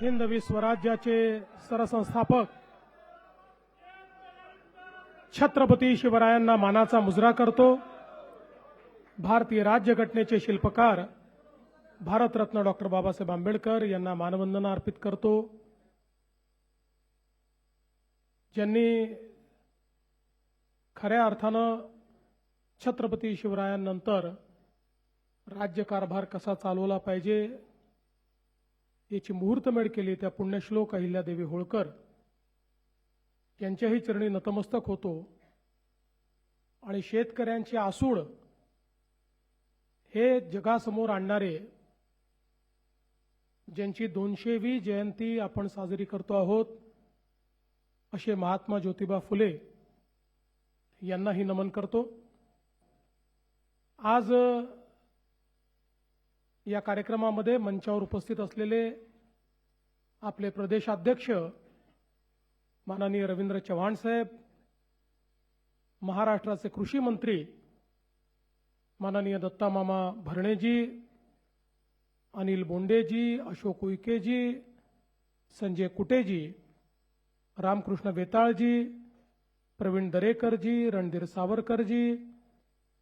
हिंदवी स्वराज्याचे सरसंस्थापक छत्रपती शिवरायांना मानाचा मुजरा करतो। भारतीय राज्यघटनेचे शिल्पकार भारतरत्न डॉक्टर बाबासाहेब आंबेडकर यांना मानवंदना अर्पित करतो। ज्यांनी खऱ्या अर्थानं छत्रपती शिवरायांनंतर राज्यकारभार कसा चालवला पाहिजे याची मुहूर्तमेढ केली त्या पुण्यश्लोक अहिल्यादेवी होळकर यांच्याही चरणी नतमस्तक होतो आणि शेतकऱ्यांची आसूड हे जगासमोर आणणारे ज्यांची 200वी जयंती आपण साजरी करतो आहोत असे महात्मा ज्योतिबा फुले यांनाही नमन करतो। आज या कार्यक्रमामध्ये मंचावर उपस्थित असलेले आपले प्रदेशाध्यक्ष माननीय रवींद्र चव्हाण साहेब, महाराष्ट्राचे कृषी मंत्री माननीय दत्तामामा भरणेजी, अनिल बोंडेजी, अशोक उईकेजी, संजय कुटेजी, रामकृष्ण बेताळजी, प्रवीण दरेकरजी, रणधीर सावरकरजी,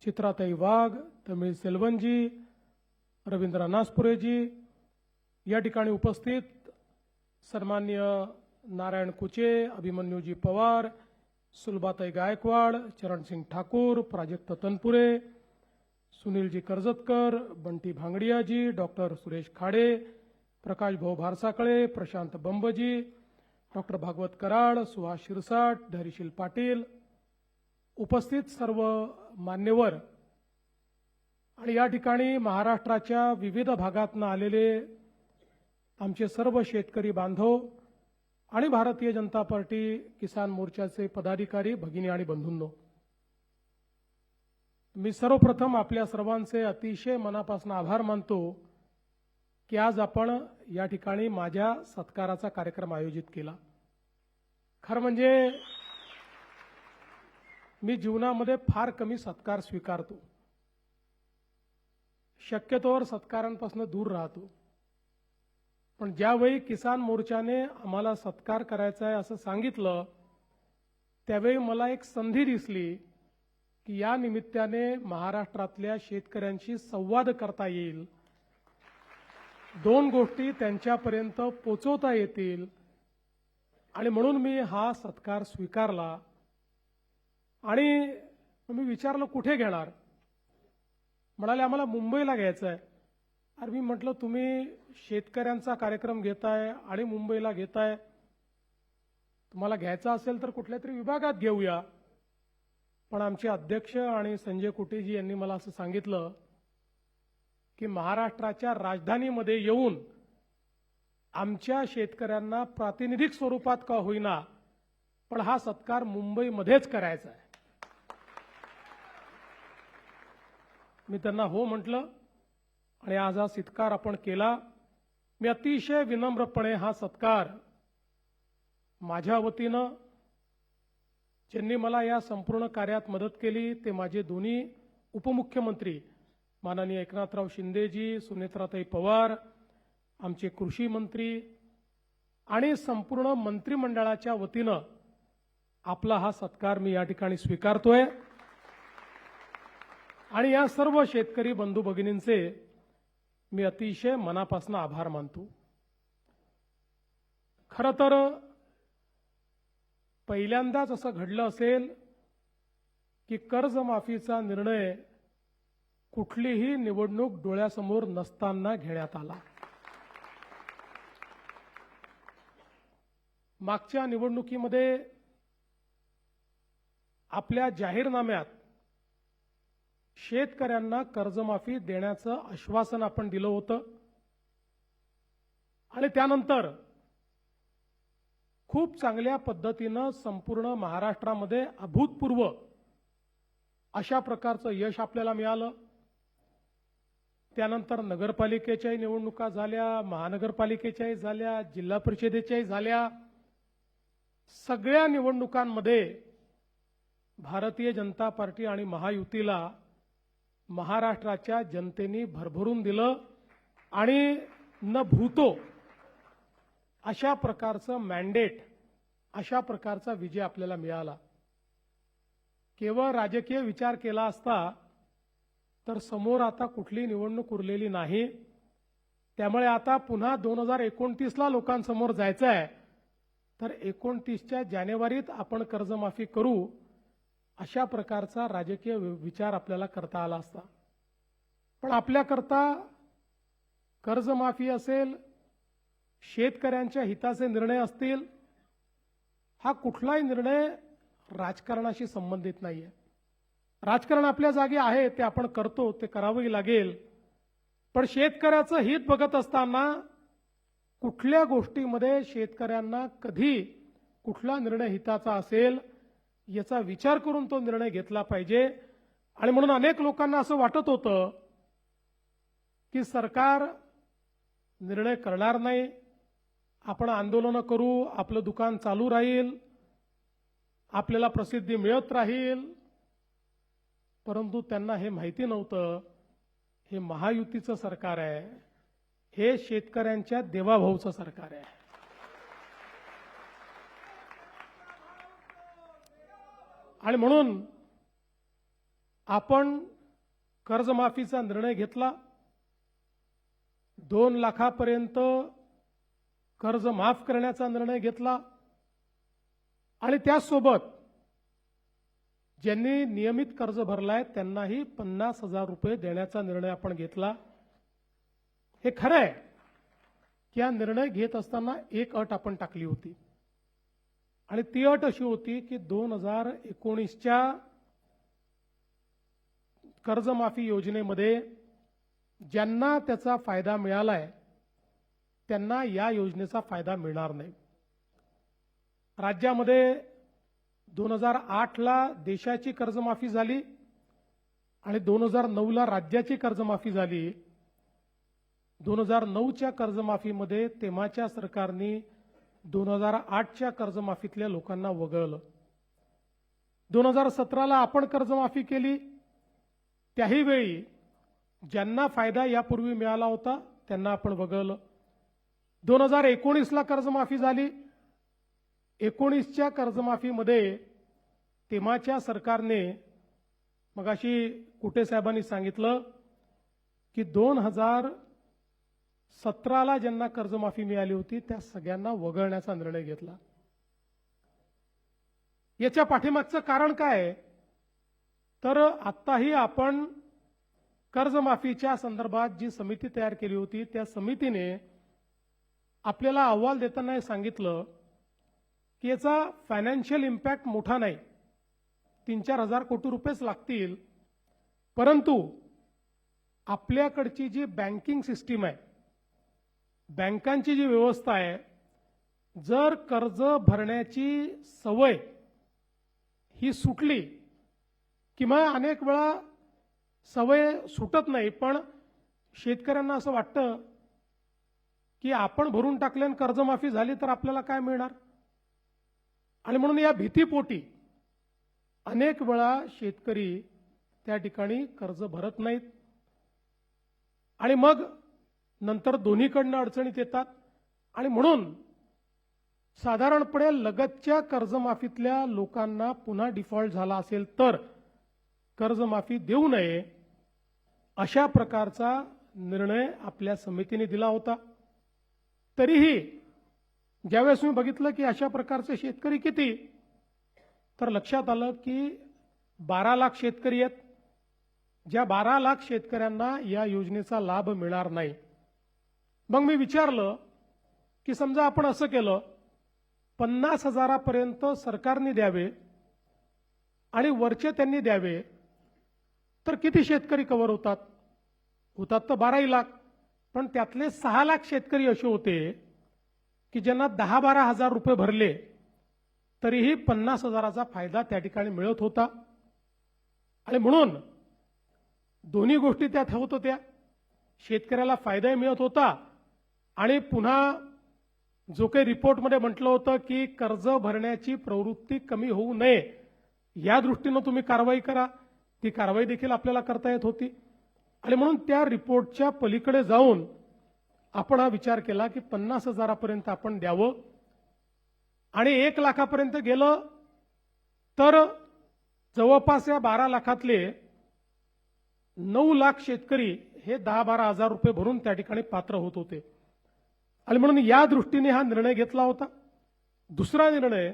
चित्राताई वाघ, तमिळ सेल्वनजी, रवींद्र नासपुरेजी, या ठिकाणी उपस्थित सन्मान्य नारायण कुचे, अभिमन्यूजी पवार, सुलभाताई गायकवाड, चरणसिंग ठाकूर, प्राजक्त तनपुरे, सुनीलजी कर्जतकर, बंटी भांगडियाजी, डॉक्टर सुरेश खाडे, प्रकाश भाऊ भारसाकळे, प्रशांत बंबजी, डॉक्टर भागवत कराड, सुहास शिरसाट, धैर्यशील पाटील, उपस्थित सर्व मान्यवर आणि या ठिकाणी महाराष्ट्राच्या विविध भागातून आलेले आमचे सर्व शेतकरी बांधव आणि भारतीय जनता पार्टी किसान मोर्चाचे पदाधिकारी भगिनी आणि बंधूंनो, मी सर्वप्रथम आपल्या सर्वांचे अतिशय मनापासून आभार मानतो की आज आपण या ठिकाणी माझ्या सत्काराचा कार्यक्रम आयोजित केला। खरं म्हणजे मी जीवनामध्ये फार कमी सत्कार स्वीकारतो, शक्यतोवर सत्कारांपासून दूर राहतो, पण ज्यावेळी किसान मोर्चाने आम्हाला सत्कार करायचा आहे असं सांगितलं त्यावेळी मला एक संधी दिसली की या निमित्ताने महाराष्ट्रातल्या शेतकऱ्यांशी संवाद करता येईल, 2 गोष्टी त्यांच्यापर्यंत पोहोचवता येतील आणि म्हणून मी हा सत्कार स्वीकारला। आणि मी विचारलं कुठे घेणार, म्हणाले आम्हाला मुंबईला घ्यायचं आहे। अरे मी म्हटलं तुम्ही शेतकऱ्यांचा कार्यक्रम घेताय आणि मुंबईला घेताय, तुम्हाला घ्यायचा असेल तर कुठल्या तरी विभागात घेऊया। पण आमचे अध्यक्ष आणि संजय कुटेजी यांनी मला असं सांगितलं की महाराष्ट्राच्या राजधानीमध्ये येऊन आमच्या शेतकऱ्यांना प्रातिनिधिक स्वरूपात का होईना पण हा सत्कार मुंबईमध्येच करायचा आहे। मी त्यांना हो म्हटलं आणि आज हा सत्कार आपण केला। मी अतिशय विनम्रपणे हा सत्कार माझ्या वतीनं ज्यांनी मला या संपूर्ण कार्यात मदत केली ते माझे दोन्ही उपमुख्यमंत्री माननीय एकनाथराव शिंदेजी, सुनेत्राताई पवार, आमचे कृषी मंत्री आणि संपूर्ण मंत्रिमंडळाच्या वतीनं आपला हा सत्कार मी या ठिकाणी स्वीकारतोय आणि या सर्व शेतकरी बंधू भगिनींचे मी अतिशय मनापासून आभार मानतो। खरं तर पहिल्यांदाच असं घडलं असेल की कर्जमाफीचा निर्णय कुठलीही निवडणूक डोळ्यासमोर नसताना घेण्यात आला। मागच्या निवडणुकीमध्ये आपल्या जाहीरनाम्यात शेतकऱ्यांना कर्जमाफी देण्याचं आश्वासन आपण दिलं होतं आणि त्यानंतर खूप चांगल्या पद्धतीनं संपूर्ण महाराष्ट्रामध्ये अभूतपूर्व अशा प्रकारचं यश आपल्याला मिळालं। त्यानंतर नगरपालिकेच्याही निवडणुका झाल्या, महानगरपालिकेच्याही झाल्या, जिल्हा परिषदेच्याही झाल्या। सगळ्या निवडणुकांमध्ये भारतीय जनता पार्टी आणि महायुतीला महाराष्ट्राच्या जनतेने भरभरून दिलं आणि न भूतो अशा प्रकारचं मॅन्डेट, अशा प्रकारचा विजय आपल्याला मिळाला. केवळ राजकीय विचार केला असता तर समोर आता कुठली निवडणूक उरलेली नाही. त्यामुळे आता पुन्हा 2029ला लोकांसमोर जायचं आहे. तर 29च्या जानेवारीत आपण कर्जमाफी करू, अशा प्रकारचा राजकीय विचार आपल्याला करता आला असता. पण आपल्याकरता कर्जमाफी असेल, शेतकऱ्यांच्या हिताचे निर्णय असतील, हा कुठलाही निर्णय राजकारणाशी संबंधित नाहीये. राजकारण आपल्या जागी आहे, ते आपण करतो, ते करावंही लागेल. पण शेतकऱ्याचं हित बघत असताना कुठल्या गोष्टीमध्ये शेतकऱ्यांना कधी कुठला निर्णय हिताचा असेल याचा विचार करून तो निर्णय घेतला पाहिजे. आणि म्हणून अनेक लोकांना असं वाटत होतं की सरकार निर्णय करणार नाही, आपण आंदोलनं करू, आपलं दुकान चालू राहील, आपल्याला प्रसिद्धी मिळत राहील. परंतु त्यांना हे माहिती नव्हतं, हे महायुतीचं सरकार आहे, हे शेतकऱ्यांच्या देवाभाऊचं सरकार आहे. आणि म्हणून आपण कर्जमाफीचा निर्णय घेतला. 2 लाखापर्यंत कर्ज माफ करण्याचा निर्णय घेतला. आणि त्यासोबत ज्यांनी नियमित कर्ज भरलाय त्यांनाही 50,000 रुपये देण्याचा निर्णय आपण घेतला. हे खरं आहे की हा निर्णय घेत असताना एक अट आपण टाकली होती, आणि ती अट अशी होती की 2019च्या कर्जमाफी योजनेमध्ये ज्यांना त्याचा फायदा मिळालाय त्यांना या योजनेचा फायदा मिळणार नाही. राज्यामध्ये 2008ला देशाची कर्जमाफी झाली आणि 2009ला राज्याची कर्जमाफी झाली. 2009च्या कर्जमाफीमध्ये तेव्हाच्या सरकारने 2008च्या कर्जमाफीतल्या लोकांना वगळलं. 2017ला आपण कर्जमाफी केली, त्याही वेळी ज्यांना फायदा यापूर्वी मिळाला होता त्यांना आपण वगळलं. 2019ला कर्जमाफी झाली. 19च्या कर्जमाफीमध्ये तेव्हाच्या सरकारने, मगाशी कुटे साहेबांनी सांगितलं की 2017ला ज्यांना कर्जमाफी मिळाली होती त्या सगळ्यांना वगळण्याचा निर्णय घेतला. याच्या पाठीमागचं कारण काय आहे? तर आत्ताही आपण कर्जमाफीच्या संदर्भात जी समिती तयार केली होती त्या समितीने आपल्याला अहवाल देताना हे सांगितलं की याचा फायनान्शियल इम्पॅक्ट मोठा नाही, 3-4 हजार कोटी रुपयेच लागतील. परंतु आपल्याकडची जी बँकिंग सिस्टीम आहे, बँकांची जी व्यवस्था आहे, जर कर्ज भरण्याची सवय ही सुटली, किंवा अनेक वेळा सवय सुटत नाही पण शेतकऱ्यांना असं वाटतं की आपण भरून टाकले आणि कर्जमाफी झाली तर आपल्याला काय मिळणार, आणि म्हणून या भीतीपोटी अनेक वेळा शेतकरी त्या ठिकाणी कर्ज भरत नाहीत आणि मग नंतर दोन्हीकडनं अडचणीत येतात. आणि म्हणून साधारणपणे लगतच्या कर्जमाफीतल्या लोकांना पुन्हा डिफॉल्ट झाला असेल तर कर्जमाफी देऊ नये, अशा प्रकारचा निर्णय आपल्या समितीने दिला होता. तरीही ज्यावेळेस मी बघितलं की अशा प्रकारचे शेतकरी किती, तर लक्षात आलं की 12 लाख शेतकरी आहेत. ज्या 12 लाख शेतकऱ्यांना या योजनेचा लाभ मिळणार नाही. मग मी विचारलं की समजा आपण असं केलं, 50,000पर्यंत सरकारने द्यावे आणि वरचे त्यांनी द्यावे, तर किती शेतकरी कव्हर होतात? होतात तर 12 लाख. पण त्यातले 6 लाख शेतकरी असे होते की ज्यांना 10-12 हजार रुपये भरले तरीही 50,000चा फायदा त्या ठिकाणी मिळत होता. आणि म्हणून दोन्ही गोष्टी त्यात होत होत्या. शेतकऱ्याला फायदाही मिळत होता आणि पुन्हा जो काही रिपोर्टमध्ये म्हटलं होतं की कर्ज भरण्याची प्रवृत्ती कमी होऊ नये या दृष्टीनं तुम्ही कारवाई करा, ती कारवाई देखील आपल्याला करता येत होती. आणि म्हणून त्या रिपोर्टच्या पलीकडे जाऊन आपण हा विचार केला की 50,000पर्यंत आपण द्यावं आणि 1 लाखापर्यंत गेलं तर जवळपास या 12 लाखातले 9 लाख शेतकरी हे 10-12 हजार रुपये भरून त्या ठिकाणी पात्र होत होते आणि म्हणून या दृष्टीने हा निर्णय घेतला होता. दुसरा निर्णय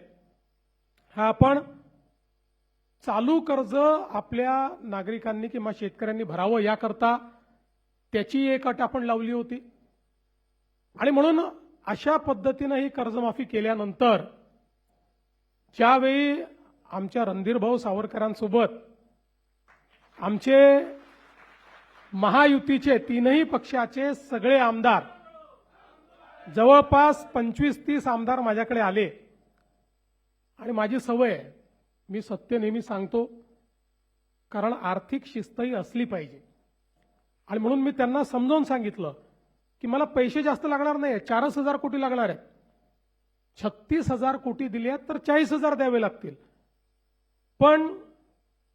हा आपण चालू कर्ज आपल्या नागरिकांनी किंवा शेतकऱ्यांनी भरावं याकरता त्याची एक अट आपण लावली होती आणि म्हणून अशा पद्धतीने ही कर्जमाफी केल्यानंतर ज्यावेळी आमच्या रणधीरभाऊ सावरकरांसोबत आमचे महायुतीचे तीनही पक्षाचे सगळे आमदार जवळपास 25-30 आमदार माझ्याकडे आले आणि माझी सवय आहे, मी सत्य नेहमी सांगतो, कारण आर्थिक शिस्तही असली पाहिजे आणि म्हणून मी त्यांना समजावून सांगितलं की मला पैसे जास्त लागणार नाही, 4,000 कोटी लागणार आहेत. 36,000 कोटी दिले आहेत तर 40,000 द्यावे लागतील, पण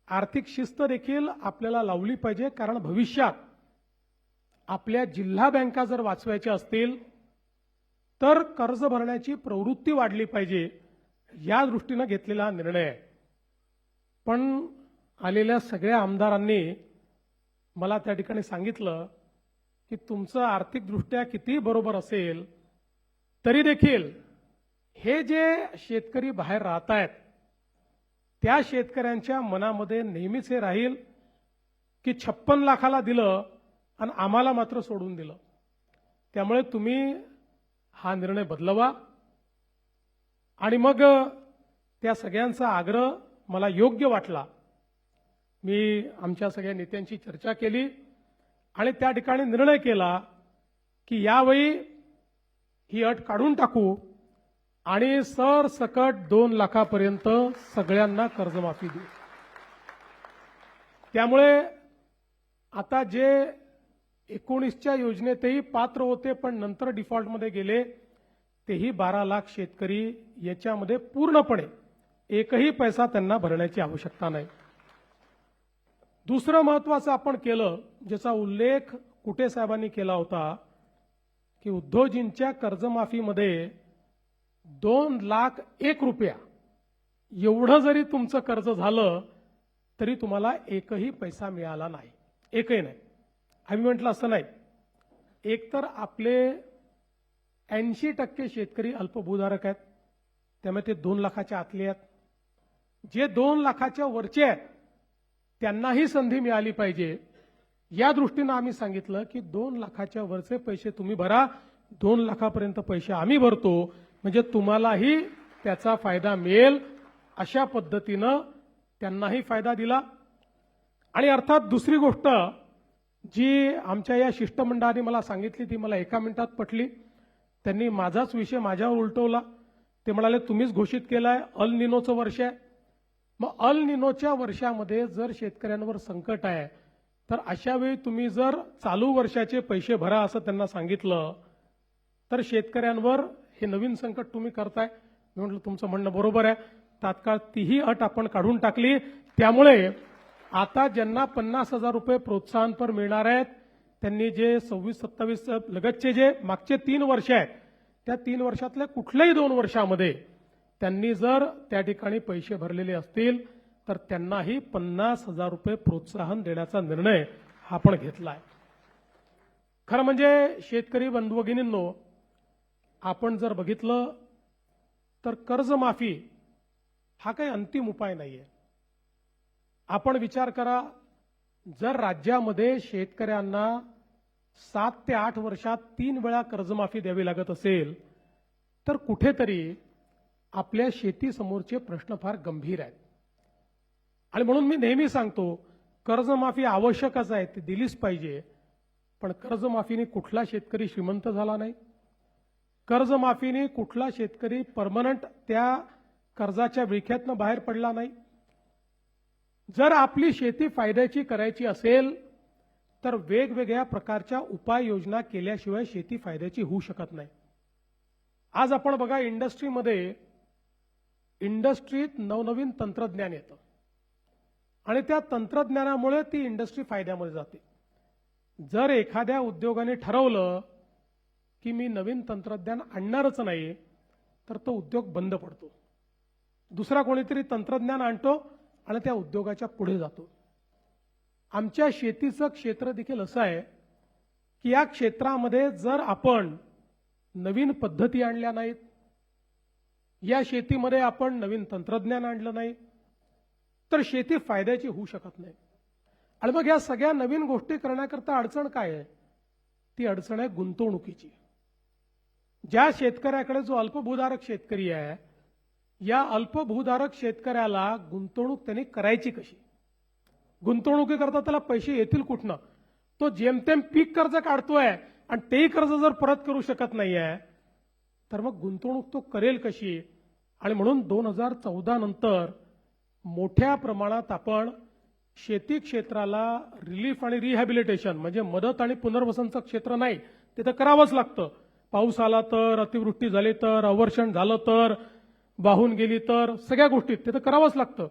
आर्थिक शिस्त देखील आपल्याला लावली पाहिजे, कारण भविष्यात आपल्या जिल्हा बँका जर वाचवायच्या असतील तर कर्ज भरण्याची प्रवृत्ती वाढली पाहिजे, या दृष्टीने घेतलेला हा निर्णय आहे. पण आलेल्या सगळ्या आमदारांनी मला त्या ठिकाणी सांगितलं की तुमचं आर्थिकदृष्ट्या किती बरोबर असेल तरी देखील हे जे शेतकरी बाहेर राहत आहेत त्या शेतकऱ्यांच्या मनामध्ये नेहमीच हे राहील की 56 लाखाला दिलं आणि आम्हाला मात्र सोडून दिलं. त्यामुळे तुम्ही हा निर्णय बदलवा आणि मग त्या सगळ्यांचा आग्रह मला योग्य वाटला. मी आमच्या सगळ्या नेत्यांची चर्चा केली आणि त्या ठिकाणी निर्णय केला की यावेळी ही अट काढून टाकू आणि सरसकट 2 लाखापर्यंत सगळ्यांना कर्जमाफी देऊ. त्यामुळे आता जे 19च्या योजनेतही पात्र होते पण नंतर डिफॉल्टमध्ये गेले तेही 12 लाख शेतकरी, याच्यामध्ये पूर्णपणे एकही पैसा त्यांना भरण्याची आवश्यकता नाही. दुसरं महत्त्वाचं आपण केलं, ज्याचा उल्लेख कुटे साहेबांनी केला होता, की उद्धवजींच्या कर्जमाफीमध्ये 2,01,000 रुपया एवढं जरी तुमचं कर्ज झालं तरी तुम्हाला एकही पैसा मिळाला नाही, एकही नाही. आम्ही म्हटलं असं नाही, एकतर आपले 80% शेतकरी अल्पभूधारक आहेत, त्यामुळे ते 2 लाखाच्या आतले आहेत. जे 2 लाखाच्या वरचे आहेत त्यांनाही संधी मिळाली पाहिजे, या दृष्टीनं आम्ही सांगितलं की 2 लाखाच्या वरचे पैसे तुम्ही भरा, 2 लाखापर्यंत पैसे आम्ही भरतो, म्हणजे तुम्हालाही त्याचा फायदा मिळेल. अशा पद्धतीनं त्यांनाही फायदा दिला. आणि अर्थात दुसरी गोष्ट जी आमच्या या शिष्टमंडळाने मला सांगितली ती मला एका मिनिटात पटली. त्यांनी माझाच विषय माझ्यावर उलटवला. ते म्हणाले तुम्हीच घोषित केलाय अल निनोचं वर्ष आहे. मग अल निनोच्या वर्षामध्ये जर शेतकऱ्यांवर संकट आहे तर अशा वेळी तुम्ही जर चालू वर्षाचे पैसे भरा असं त्यांना सांगितलं तर शेतकऱ्यांवर हे नवीन संकट तुम्ही करताय. मी म्हटलं तुमचं म्हणणं बरोबर आहे. तात्काळ तीही अट आपण काढून टाकली. त्यामुळे आता ज्यांना 50,000 रुपये प्रोत्साहनपर मिळणार आहेत त्यांनी जे 26-27 लगतचे जे मागचे 3 वर्ष आहेत त्या 3 वर्षातल्या कुठल्याही 2 वर्षामध्ये त्यांनी जर त्या ठिकाणी पैसे भरलेले असतील तर त्यांनाही 50,000 रुपये प्रोत्साहन देण्याचा निर्णय आपण घेतला आहे. खरं म्हणजे शेतकरी बंधू भगिनींनो, आपण जर बघितलं तर कर्जमाफी हा काही अंतिम उपाय नाहीये. आपण विचार करा, जर राज्यामध्ये शेतकऱ्यांना 7 ते 8 वर्षात 3 वेळा कर्जमाफी द्यावी लागत असेल तर कुठेतरी आपल्या शेतीसमोरचे प्रश्न फार गंभीर आहेत. आणि म्हणून मी नेहमी सांगतो कर्जमाफी आवश्यकच आहे, ती दिलीच पाहिजे. पण कर्जमाफीने कुठला शेतकरी श्रीमंत झाला नाही, कर्जमाफीने कुठला शेतकरी परमनंट त्या कर्जाच्या विळख्यातनं बाहेर पडला नाही. जर आपली शेती फायद्याची करायची असेल तर वेगवेगळ्या प्रकारच्या उपाययोजना केल्याशिवाय शेती फायद्याची होऊ शकत नाही. आज आपण बघा इंडस्ट्रीत नवनवीन तंत्रज्ञान येतं आणि त्या तंत्रज्ञानामुळे ती इंडस्ट्री फायद्यामध्ये जाते. जर एखाद्या उद्योगाने ठरवलं की मी नवीन तंत्रज्ञान आणणारच नाही, तर तो उद्योग बंद पडतो. दुसरा कोणीतरी तंत्रज्ञान आणतो आणि त्या उद्योगाच्या पुढे जातो. आमच्या शेतीचं क्षेत्र देखील असं आहे की या क्षेत्रामध्ये जर आपण नवीन पद्धती आणल्या नाहीत, या शेतीमध्ये आपण नवीन तंत्रज्ञान आणलं नाही, तर शेती फायद्याची होऊ शकत नाही. आणि मग या सगळ्या नवीन गोष्टी करण्याकरता अडचण काय आहे? ती अडचण आहे गुंतवणुकीची. ज्या शेतकऱ्याकडे जो अल्पभूधारक शेतकरी आहे, या अल्पभूधारक शेतकऱ्याला गुंतवणूक त्यांनी करायची कशी? गुंतवणुकीकरता त्याला पैसे येतील कुठनं? तो जेमतेम पीक कर्ज काढतोय आणि तेही कर्ज जर परत करू शकत नाहीये, तर मग गुंतवणूक तो करेल कशी? आणि म्हणून 2014 नंतर मोठ्या प्रमाणात आपण शेती क्षेत्राला रिलीफ आणि रिहॅबिलिटेशन म्हणजे मदत आणि पुनर्वसनचं क्षेत्र नाही, ते तर करावंच लागतं. पाऊस आला तर, अतिवृष्टी झाली तर, अवर्षण झालं तर, वाहून गेली तर, सगळ्या गोष्टीत ते तर करावंच लागतं.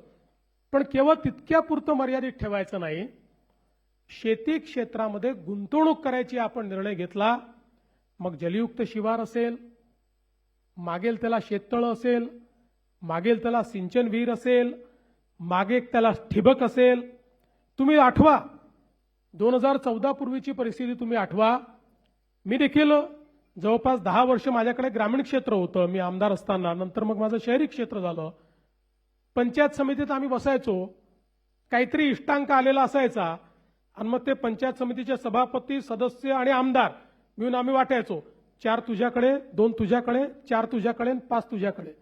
पण केवळ तितक्यापुरतं मर्यादित ठेवायचं नाही. शेती क्षेत्रामध्ये गुंतवणूक करायची आपण निर्णय घेतला, मग जलयुक्त शिवार असेल, मागेल त्याला शेततळं असेल, मागेल त्याला सिंचन विहीर असेल, मागे त्याला ठिबक असेल. तुम्ही आठवा 2014 पूर्वीची परिस्थिती तुम्ही आठवा. मी देखील जवळपास 10 वर्ष माझ्याकडे ग्रामीण क्षेत्र होतं मी आमदार असताना. नंतर मग माझं शहरी क्षेत्र झालं. पंचायत समितीत आम्ही बसायचो, काहीतरी इष्टांक आलेला असायचा आणि मग ते पंचायत समितीचे सभापती, सदस्य आणि आमदार मिळून आम्ही वाटायचो. 4 तुझ्याकडे, 2 तुझ्याकडे, 4 तुझ्याकडे, 5 तुझ्याकडे.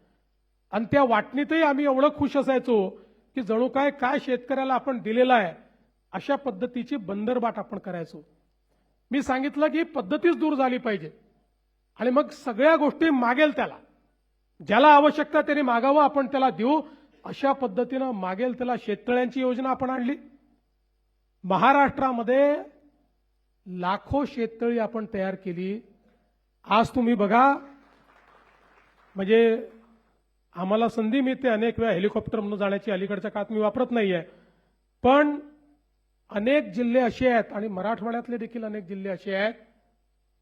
आणि त्या वाटणीतही आम्ही एवढं खुश असायचो की जणू काय शेतकऱ्याला आपण दिलेला आहे अशा पद्धतीची बंदरबाट आपण करायचो. मी सांगितलं की पद्धतीच दूर झाली पाहिजे आणि मग सगळ्या गोष्टी मागेल त्याला, ज्याला आवश्यकता त्याने मागावं, आपण त्याला देऊ, अशा पद्धतीनं मागेल त्याला शेततळ्यांची योजना आपण आणली. महाराष्ट्रामध्ये लाखो शेततळी आपण तयार केली. आज तुम्ही बघा, म्हणजे आम्हाला संधी मिळते अनेक वेळा हेलिकॉप्टर म्हणून जाण्याची, अलीकडच्या काळात मी वापरत नाहीये, पण अनेक जिल्हे असे आहेत आणि मराठवाड्यातले देखील अनेक जिल्हे असे आहेत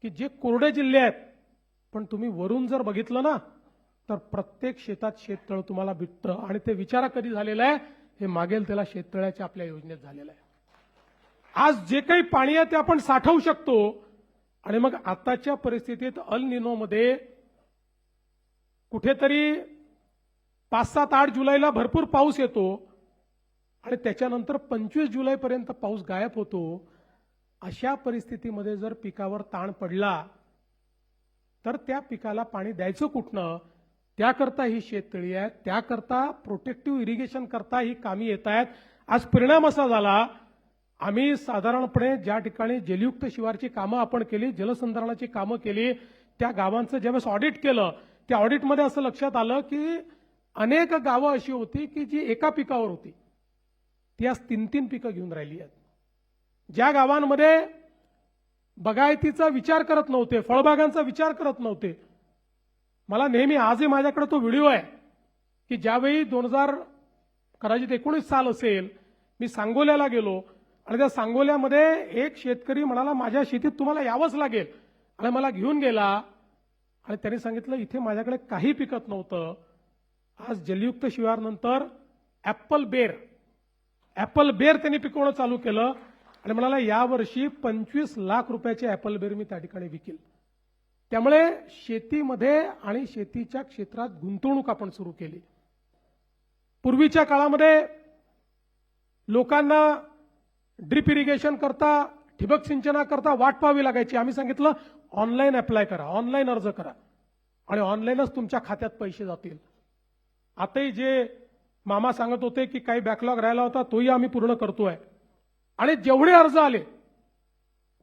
की जे कोरडे जिल्हे आहेत, पण तुम्ही वरून जर बघितलं ना तर प्रत्येक शेतात शेततळ तुम्हाला भेटतं. आणि ते विचारा कधी झालेलं आहे? हे मागेल त्याला शेततळ्याच्या आपल्या योजनेत झालेलं आहे. आज जे काही पाणी आहे ते आपण साठवू शकतो. आणि मग आताच्या परिस्थितीत अल निनोमध्ये कुठेतरी 5, 7, 8 जुलैला भरपूर पाऊस येतो आणि त्याच्यानंतर 25 जुलैपर्यंत पाऊस गायब होतो. अशा परिस्थितीमध्ये जर पिकावर ताण पडला तर त्या पिकाला पाणी द्यायचं कुठनं? त्याकरता ही शेततळी आहे, त्याकरता प्रोटेक्टिव्ह इरिगेशन करता ही कामी येत आहेत. आज परिणाम असा झाला, आम्ही साधारणपणे ज्या ठिकाणी जलयुक्त शिवारची कामं आपण केली, जलसंधारणाची कामं केली, त्या गावांचं ज्यावेळेस ऑडिट केलं, त्या ऑडिटमध्ये असं लक्षात आलं की अनेक गावं अशी होती की जी एका पिकावर होती, ती आज 3-3 पिकं घेऊन राहिली आहेत. ज्या गावांमध्ये बागायतीचा विचार करत नव्हते, फळबागांचा विचार करत नव्हते. मला नेहमी आजही माझ्याकडे तो व्हिडिओ आहे की ज्यावेळी 2019 साल असेल, मी सांगोल्याला गेलो आणि त्या सांगोल्यामध्ये एक शेतकरी म्हणाला माझ्या शेतीत तुम्हाला यावंच लागेल, आणि मला घेऊन गेला आणि त्यांनी सांगितलं इथे माझ्याकडे काही पिकत नव्हतं. आज जलयुक्त शिवारनंतर ऍपल बेर त्यांनी पिकवणं चालू केलं आणि म्हणाला यावर्षी 25 लाख रुपयाचे ऍपल बेर मी त्या ठिकाणी विकेल. त्यामुळे शेतीमध्ये आणि शेतीच्या क्षेत्रात गुंतवणूक आपण सुरू केली. पूर्वीच्या काळामध्ये लोकांना ड्रिप इरिगेशन करता, ठिबक सिंचनाकरता वाट पाहावी लागायची. आम्ही सांगितलं ऑनलाईन अप्लाय करा, ऑनलाईन अर्ज करा आणि ऑनलाईनच तुमच्या खात्यात पैसे जातील. आताही जे मामा सांगत होते की काही बॅकलॉग राहिला होता तोही आम्ही पूर्ण करतोय. आणि जेवढे अर्ज आले,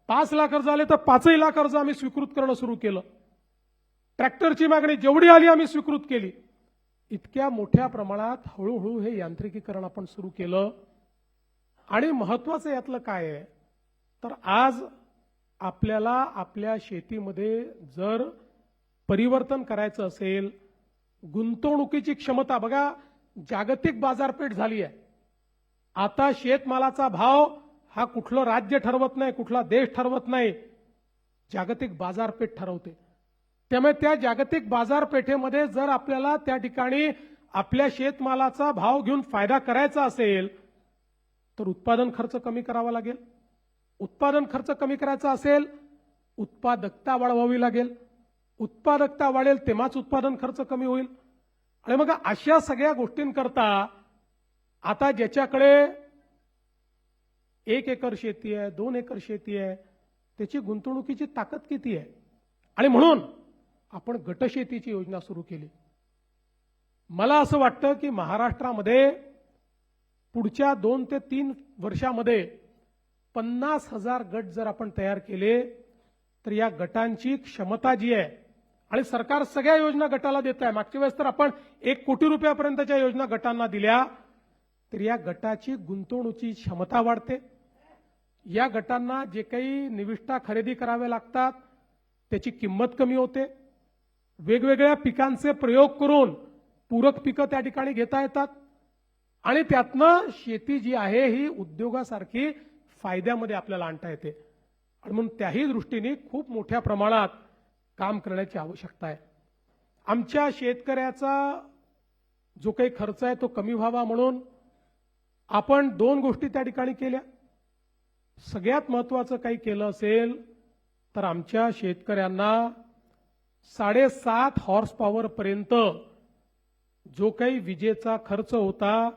5 लाख अर्ज आले तर 5 लाख अर्ज आम्ही स्वीकृत करणं सुरू केलं. ट्रॅक्टरची मागणी जेवढी आली आम्ही स्वीकृत केली. इतक्या मोठ्या प्रमाणात हळूहळू हे यांत्रिकीकरण आपण सुरू केलं. आणि महत्वाचं यातलं काय आहे तर आज आपल्याला आपल्या शेतीमध्ये जर परिवर्तन करायचं असेल, गुंतवणुकीची क्षमता बघा, जागतिक बाजारपेठ झाली आहे. आता शेतमालाचा भाव हा कुठलं राज्य ठरवत नाही, कुठला देश ठरवत नाही, जागतिक बाजारपेठ ठरवते. त्यामुळे त्या जागतिक बाजारपेठेमध्ये जर आपल्याला त्या ठिकाणी आपल्या शेतमालाचा भाव घेऊन फायदा करायचा असेल तर उत्पादन खर्च कमी करावा लागेल. उत्पादन खर्च कमी करायचा असेल, उत्पादकता वाढवावी लागेल. उत्पादकता वाढेल तेव्हाच उत्पादन खर्च कमी होईल. आणि मग अशा सगळ्या गोष्टींकरता आता ज्याच्याकडे 1 एकर शेती आहे, 2 एकर शेती आहे, त्याची गुंतवणुकीची ताकद किती आहे. आणि म्हणून आपण गटशेतीची योजना सुरू केली. मला असं वाटतं की महाराष्ट्रामध्ये पुढच्या 2 ते 3 वर्षामध्ये 50,000 गट जर आपण तयार केले तर या गटांची क्षमता जी आहे, आणि सरकार सगळ्या योजना गटाला देत आहे. मागच्या वेळेस तर आपण 1 कोटी रुपयापर्यंतच्या योजना गटांना दिल्या, तर या गटाची गुंतवणुकीची क्षमता वाढते. या गटांना जे काही निविष्ठा खरेदी करावे लागतात त्याची किंमत कमी होते. वेगवेगळ्या पिकांचे प्रयोग करून पूरक पिकं त्या ठिकाणी घेता येतात आणि त्यातनं शेती जी आहे ही उद्योगासारखी फायद्यामध्ये आपल्याला आणता येते. आणि म्हणून त्याही दृष्टीने खूप मोठ्या प्रमाणात काम करण्याची आवश्यकता आहे. आमच्या शेतकऱ्याचा जो काही खर्च आहे तो कमी व्हावा म्हणून आपण 2 गोष्टी त्या ठिकाणी केल्या. सगळ्यात महत्त्वाचं काही केलं असेल तर आमच्या शेतकऱ्यांना 7.5 हॉर्स पॉवर पर्यंत जो काही विजेचा खर्च होता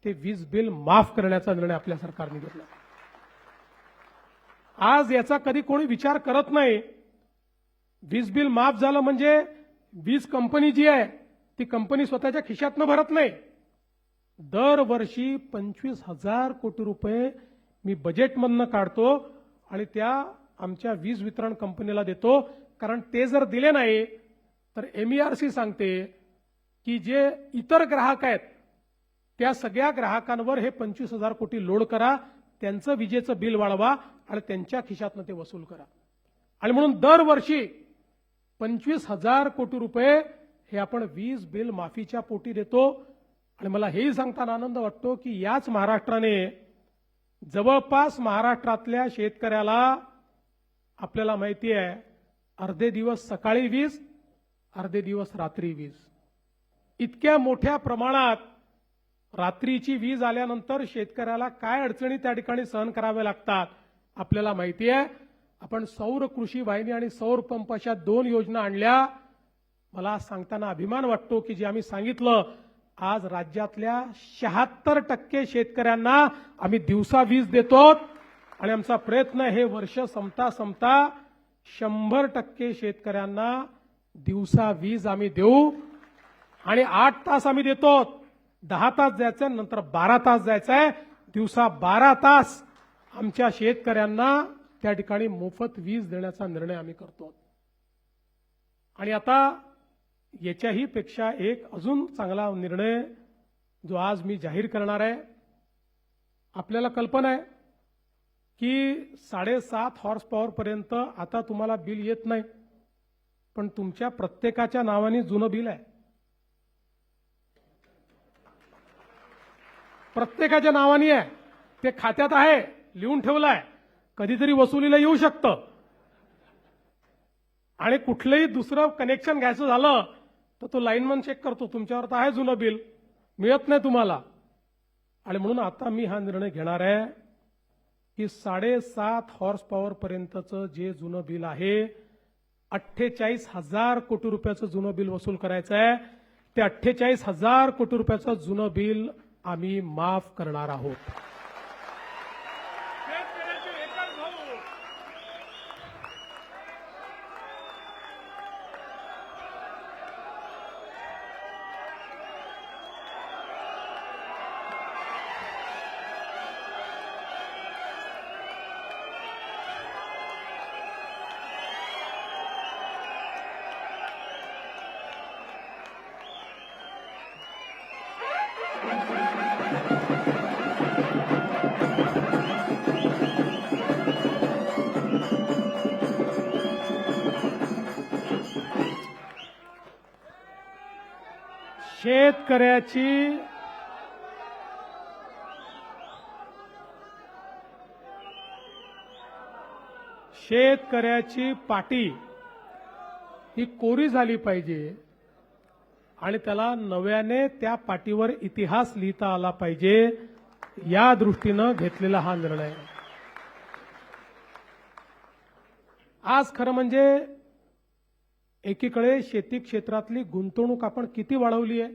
ते वीज बिल माफ करण्याचा निर्णय आपल्या सरकारने घेतला. आज याचा कधी कोणी विचार करत नाही. वीज बिल माफ झालं म्हणजे वीज कंपनी जी आहे ती कंपनी स्वतःच्या खिशातनं भरत नाही. दरवर्षी 25,000 कोटी रुपये मी बजेटमधनं काढतो आणि त्या आमच्या वीज वितरण कंपनीला देतो. कारण ते जर दिले नाही तर MERC सांगते की जे इतर ग्राहक आहेत त्या सगळ्या ग्राहकांवर हे 25,000 कोटी लोड करा, त्यांचं विजेचं बिल वाढवा आणि त्यांच्या खिशातनं ते वसूल करा. आणि म्हणून दरवर्षी 25,000 कोटी रुपये हे आपण वीज बिल माफीच्या पोटी देतो. आणि मला हेही सांगताना आनंद वाटतो की याच महाराष्ट्राने जवळपास महाराष्ट्रातल्या शेतकऱ्याला आपल्याला माहिती आहे अर्धे दिवस सकाळी वीज, अर्धे दिवस रात्री वीज, इतक्या मोठ्या प्रमाणात रात्रीची वीज आल्यानंतर शेतकऱ्याला काय अडचणी त्या ठिकाणी सहन कराव्या लागतात आपल्याला माहिती आहे. आपण सौर कृषी वाहिनी आणि सौर पंप अशा 2 योजना आणल्या. मला सांगताना अभिमान वाटतो की जे आम्ही सांगितलं आज राज्यातल्या 76% शेतकऱ्यांना आम्ही दिवसा वीज देतो. आणि आमचा प्रयत्न हे वर्ष संपता 100% शेतकऱ्यांना दिवसा वीज आम्ही देऊ. आणि 8 तास आम्ही देतो. 10 तास द्यायचे, नंतर 12 तास द्यायचे. दिवसा 12 तास आमच्या शेतकऱ्यांना त्या ठिकाणी मोफत वीज देण्याचा निर्णय आम्ही करतो. आणि आता याच्याही पेक्षा एक अजून चांगला निर्णय जो आज मी जाहीर करणार आहे. आपल्याला कल्पना आहे की 7.5 हॉर्स पॉवर पर्यंत आता तुम्हाला बिल येत नाही, पण तुमच्या प्रत्येकाच्या नावाने जुनं बिल आहे. प्रत्येकाच्या नावाने आहे, ते खात्यात आहे, लिहून ठेवलं आहे. कधीतरी वसुलीला येऊ शकतं. आणि कुठलंही दुसरं कनेक्शन घ्यायचं झालं तर तो लाईनमन चेक करतो, तुमच्यावर तर आहे जुनं बिल, मिळत नाही तुम्हाला. आणि म्हणून आता मी हा निर्णय घेणार आहे की 7.5 हॉर्स पॉवर पर्यंतचं जे जुनं बिल आहे 48,000 कोटी रुपयाचं जुनं बिल वसूल करायचं आहे. ते 48,000 कोटी रुपयाचं जुनं बिल आम्ही माफ करणार आहोत. शेतकऱ्याची पाटी ही कोरी झाली पाहिजे आणि त्याला नव्याने त्या पाटीवर इतिहास लिहिता आला पाहिजे, या दृष्टीनं घेतलेला हा निर्णय आहे. आज खरं म्हणजे एकीकडे शेती क्षेत्रातली गुंतवणूक आपण किती वाढवली आहे.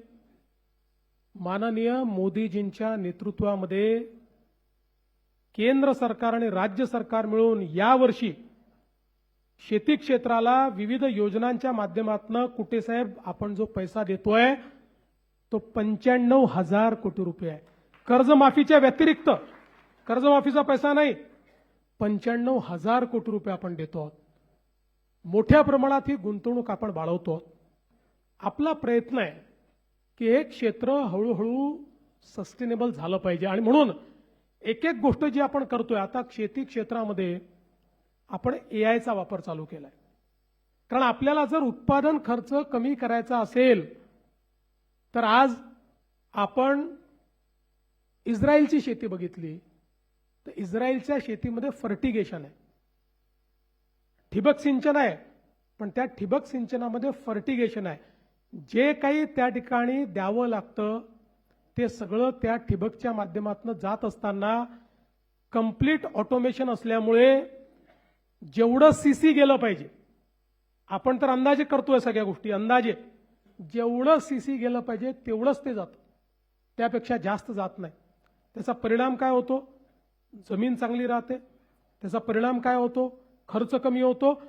माननीय मोदीजींच्या नेतृत्वामध्ये केंद्र सरकार आणि राज्य सरकार मिळून यावर्षी शेती क्षेत्राला विविध योजनांच्या माध्यमातून कुटे साहेब आपण जो पैसा देतोय तो 95,000 कोटी रुपये आहे. कर्जमाफीच्या व्यतिरिक्त, कर्जमाफीचा पैसा नाही, 95,000 कोटी रुपये आपण देतो आहोत. मोठ्या प्रमाणात ही गुंतवणूक आपण वाढवतो. आपला प्रयत्न आहे की हे क्षेत्र हळूहळू सस्टेनेबल झालं पाहिजे आणि म्हणून एक एक गोष्ट जी आपण करतोय, आता शेती क्षेत्रामध्ये आपण एआयचा वापर चालू केलाय. कारण आपल्याला जर उत्पादन खर्च कमी करायचा असेल तर आज आपण इस्रायलची शेती बघितली तर इस्रायलच्या शेतीमध्ये फर्टिगेशन आहे, ठिबक सिंचन आहे, पण त्या ठिबक सिंचनामध्ये फर्टिगेशन आहे. जे काही त्या ठिकाणी द्यावं लागतं ते सगळं त्या ठिबकच्या माध्यमातून जात असताना कंप्लीट ऑटोमेशन असल्यामुळे जेवढं सीसी गेलं पाहिजे, आपण तर अंदाजे करतोय सगळ्या गोष्टी, अंदाजे जेवढं सीसी गेलं पाहिजे तेवढंच ते जातं, त्यापेक्षा जास्त जात नाही. त्याचा परिणाम काय होतो? जमीन चांगली राहते. त्याचा परिणाम काय होतो? खर्च कमी होतो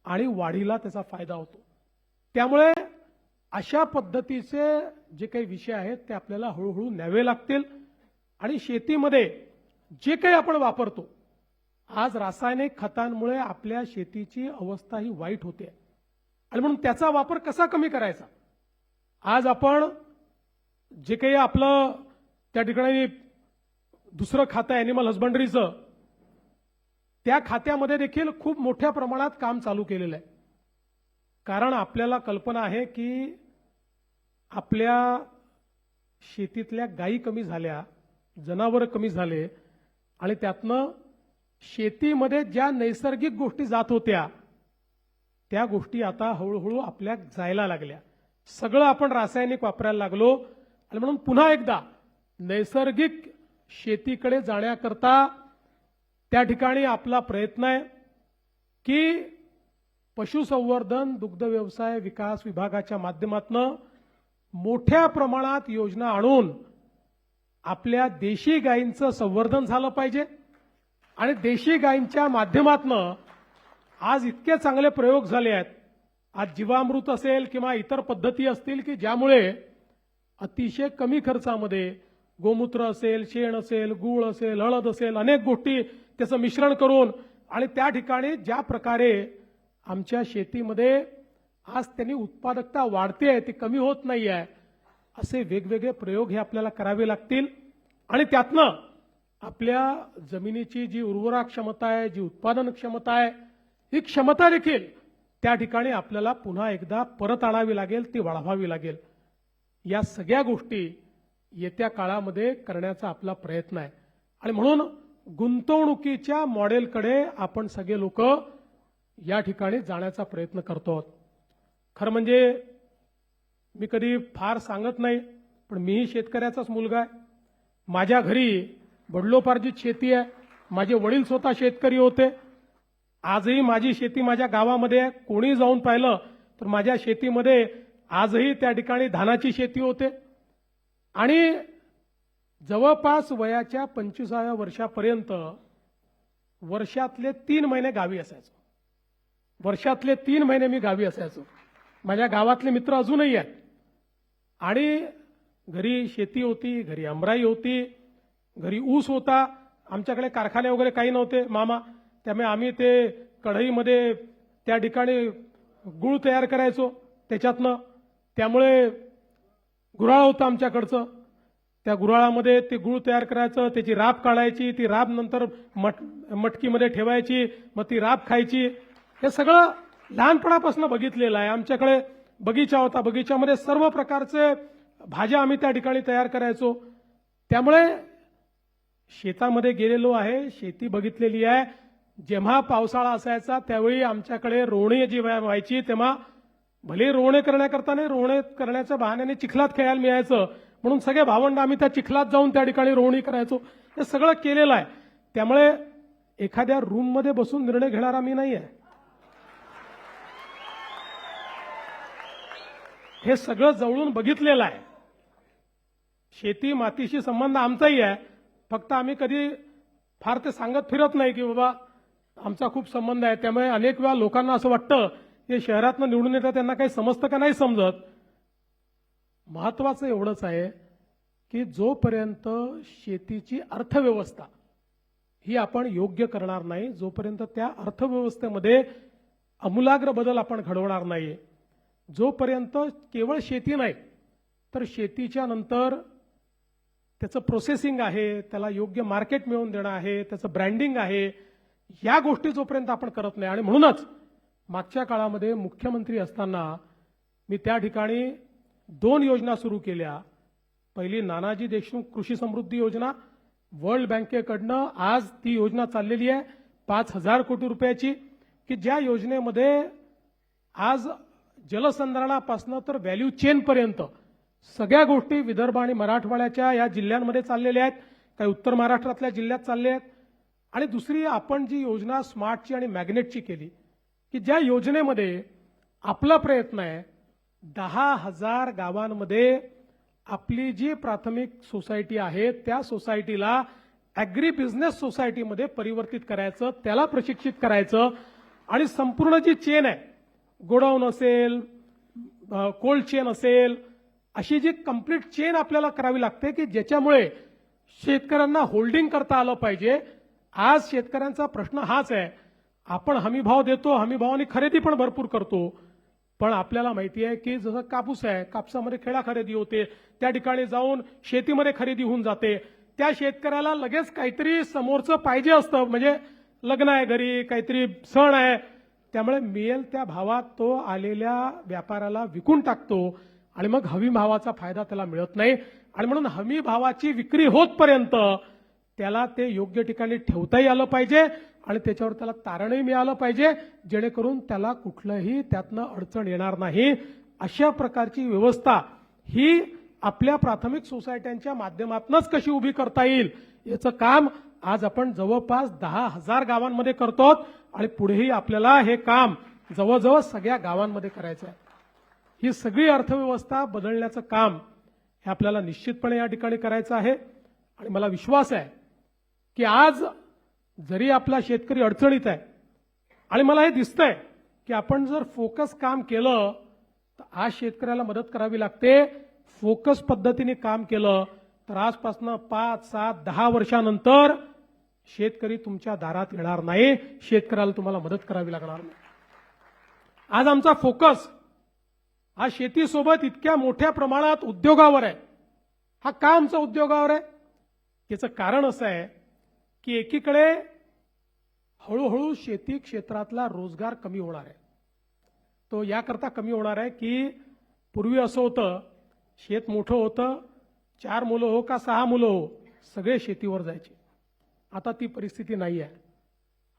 आणि वाढीला त्याचा फायदा होतो. त्यामुळे अशा पद्धतीचे जे काही विषय आहेत ते आपल्याला हळूहळू न्यावे लागतील. आणि शेतीमध्ये जे काही आपण वापरतो, आज रासायनिक खतांमुळे आपल्या शेतीची अवस्था ही वाईट होते आणि म्हणून त्याचा वापर कसा कमी करायचा. आज आपण जे काही आपलं त्या ठिकाणी दुसरं खातं ॲनिमल हजबंडरीचं, त्या खात्यामध्ये देखील खूप मोठ्या प्रमाणात काम चालू केलेलं आहे. कारण आपल्याला कल्पना आहे की आपल्या शेतीतल्या गायी कमी झाल्या, जनावरं कमी झाले आणि त्यातनं शेतीमध्ये ज्या नैसर्गिक गोष्टी जात होत्या त्या गोष्टी आता हळूहळू आपल्या जायला लागल्या. सगळं आपण रासायनिक वापरायला लागलो आणि म्हणून पुन्हा एकदा नैसर्गिक शेतीकडे जाण्याकरता त्या ठिकाणी आपला प्रयत्न आहे की पशुसंवर्धन दुग्ध व्यवसाय विकास विभागाच्या माध्यमातून मोठ्या प्रमाणात योजना आणून आपल्या देशी गायींचं संवर्धन झालं पाहिजे. आणि देशी गायींच्या माध्यमातून आज इतके चांगले प्रयोग झाले आहेत. आज जीवामृत असेल किंवा इतर पद्धती असतील की ज्यामुळे अतिशय कमी खर्चामध्ये गोमूत्र असेल, शेण असेल, गूळ असेल, हळद असेल, अनेक गोष्टी त्याचं मिश्रण करून आणि त्या ठिकाणी ज्या प्रकारे आमच्या शेतीमध्ये आज त्यांनी उत्पादकता वाढते आहे, ती कमी होत नाही आहे, असे वेगवेगळे प्रयोग हे आपल्याला करावे लागतील. आणि त्यातनं आपल्या जमिनीची जी उर्वरा क्षमता आहे, जी उत्पादन क्षमता आहे, ही क्षमता देखील त्या ठिकाणी आपल्याला पुन्हा एकदा परत आणावी लागेल, ती वाढवावी लागेल. या सगळ्या गोष्टी येत्या काळामध्ये करण्याचा आपला प्रयत्न आहे. आणि म्हणून गुंतवणुकीच्या मॉडेलकडे आपण सगळे लोक या ठिकाणी जाण्याचा प्रयत्न करतो. खरं म्हणजे मी कधी फार सांगत नाही, पण मीही शेतकऱ्याचाच मुलगा आहे. माझ्या घरी वडिलोपार्जित शेती आहे. माझे वडील स्वतः शेतकरी होते. आजही माझी शेती माझ्या गावामध्ये आहे. कोणी जाऊन पाहिलं तर माझ्या शेतीमध्ये आजही त्या ठिकाणी धानाची शेती होते. आणि जवळपास वयाच्या 25व्या वर्षापर्यंत वर्षातले 3 महिने गावी असायचो. वर्षातले 3 महिने मी गावी असायचो. माझ्या गावातले मित्र अजूनही आहेत. आणि घरी शेती होती, घरी आमराई होती, घरी ऊस होता. आमच्याकडे कारखाने वगैरे काही नव्हते मामा, त्यामुळे आम्ही ते कढईमध्ये त्या ठिकाणी गुळ तयार करायचो त्याच्यातनं. त्यामुळे गुऱ्हाळ होतं आमच्याकडचं. त्या गुऱ्हाळामध्ये ते गुळ तयार करायचं, त्याची राब काढायची, ती राब नंतर मटकीमध्ये ठेवायची, मग ती राब खायची. हे सगळं लहानपणापासून बघितलेलं आहे. आमच्याकडे बगीचा होता, बगीच्यामध्ये सर्व प्रकारचे भाज्या आम्ही त्या ठिकाणी तयार करायचो. त्यामुळे शेतामध्ये गेलेलो आहे, शेती बघितलेली आहे. जेव्हा पावसाळा असायचा त्यावेळी आमच्याकडे रोवणी जी व्हायची तेव्हा भले रोवणे करण्याकरता नाही, रोवणे करण्याच्या बहाण्याने चिखलात खेळायला मिळायचं म्हणून सगळे भावंड आम्ही त्या चिखलात जाऊन त्या ठिकाणी रोवणी करायचो. हे सगळं केलेलं आहे. त्यामुळे एखाद्या रूममध्ये बसून निर्णय घेणारा मी नाही आहे. हे सगळं जवळून बघितलेलं आहे. शेती मातीशी संबंध आमचाही आहे. फक्त आम्ही कधी फार ते सांगत फिरत नाही की बाबा आमचा खूप संबंध आहे. त्यामुळे अनेक वेळा लोकांना असं वाटतं की शहरातनं निवडून येतात त्यांना काही समजतं का नाही समजत. महत्वाचं एवढंच आहे की जोपर्यंत शेतीची अर्थव्यवस्था ही आपण योग्य करणार नाही, जोपर्यंत त्या अर्थव्यवस्थेमध्ये आमूलाग्र बदल आपण घडवणार नाही, जोपर्यंत केवळ शेती नाही तर शेतीच्या नंतर त्याचं प्रोसेसिंग आहे, त्याला योग्य मार्केट मिळवून देणं आहे, त्याचं ब्रँडिंग आहे, या गोष्टी जोपर्यंत आपण करत नाही. आणि म्हणूनच मागच्या काळामध्ये मुख्यमंत्री असताना मी त्या ठिकाणी 2 योजना सुरू केल्या. पहिली नानाजी देशमुख कृषी समृद्धी योजना, वर्ल्ड बँकेकडनं आज ती योजना चाललेली आहे 5,000 कोटी रुपयाची, की ज्या योजनेमध्ये आज जलसंधारणापासून तर व्हॅल्यू चेनपर्यंत सगळ्या गोष्टी विदर्भ आणि मराठवाड्याच्या या जिल्ह्यांमध्ये चाललेल्या आहेत, काही उत्तर महाराष्ट्रातल्या जिल्ह्यात चालले आहेत. आणि दुसरी आपण जी योजना स्मार्टची आणि मॅग्नेटची केली, की ज्या योजनेमध्ये आपला प्रयत्न आहे 10,000 गावांमध्ये आपली जी प्राथमिक सोसायटी आहे त्या सोसायटीला ॲग्री बिझनेस सोसायटीमध्ये परिवर्तित करायचं, त्याला प्रशिक्षित करायचं. आणि संपूर्ण जी चेन आहे, गोडाऊन असेल, कोल्ड चेन असेल, अशी जी कंप्लीट चेन आपल्याला करावी लागते की ज्याच्यामुळे शेतकऱ्यांना होल्डिंग करता आलं पाहिजे. आज शेतकऱ्यांचा प्रश्न हाच आहे, आपण हमी भाव देतो, हमी भावाने खरेदी पण भरपूर करतो, पण आपल्याला माहिती आहे की जसं कापूस आहे, कापसामध्ये खेळा खरेदी होते, त्या ठिकाणी जाऊन शेतीमध्ये खरेदी होऊन जाते. त्या शेतकऱ्याला लगेच काहीतरी समोरचं पाहिजे असतं, म्हणजे लग्न आहे घरी, काहीतरी सण आहे, त्यामुळे मिळेल त्या भावात तो आलेल्या व्यापाऱ्याला विकून टाकतो आणि मग हमी भावाचा फायदा त्याला मिळत नाही. आणि म्हणून हमी भावाची विक्री होतपर्यंत त्याला ते योग्य ठिकाणी ठेवताही आलं पाहिजे आणि त्याच्यावर त्याला तारणही मिळालं पाहिजे, जेणेकरून त्याला कुठलंही त्यातनं अडचण येणार नाही. अशा प्रकारची व्यवस्था ही आपल्या प्राथमिक सोसायट्यांच्या माध्यमातूनच कशी उभी करता येईल याचं काम आज आपण जवळपास 10,000 गावांमध्ये करतो आणि पुढेही आपल्याला हे काम जवळजवळ सगळ्या गावांमध्ये करायचं आहे. ही सगळी अर्थव्यवस्था बदलण्याचं काम हे आपल्याला निश्चितपणे या ठिकाणी करायचं आहे. आणि मला विश्वास आहे की आज जरी आपला शेतकरी अडचणीत आहे आणि मला हे दिसतंय की आपण जर फोकस काम केलं तर आज शेतकऱ्याला मदत करावी लागते. फोकस पद्धतीने काम केलं तर आजपासून 5, 7, 10 वर्षानंतर शेतकरी तुमच्या दारात येणार नाही, शेतकऱ्याला तुम्हाला मदत करावी लागणार नाही. आज आमचा फोकस हा शेतीसोबत इतक्या मोठ्या प्रमाणात उद्योगावर आहे. हा का आमचा उद्योगावर आहे? याचं कारण असं आहे की एकीकडे हळूहळू शेती क्षेत्रातला रोजगार कमी होणार आहे. तो याकरता कमी होणार आहे की पूर्वी असं होतं, शेत मोठं होतं, 4 मुलं हो का 6 मुलं हो सगळे शेतीवर जायचे. आता ती परिस्थिती नाही आहे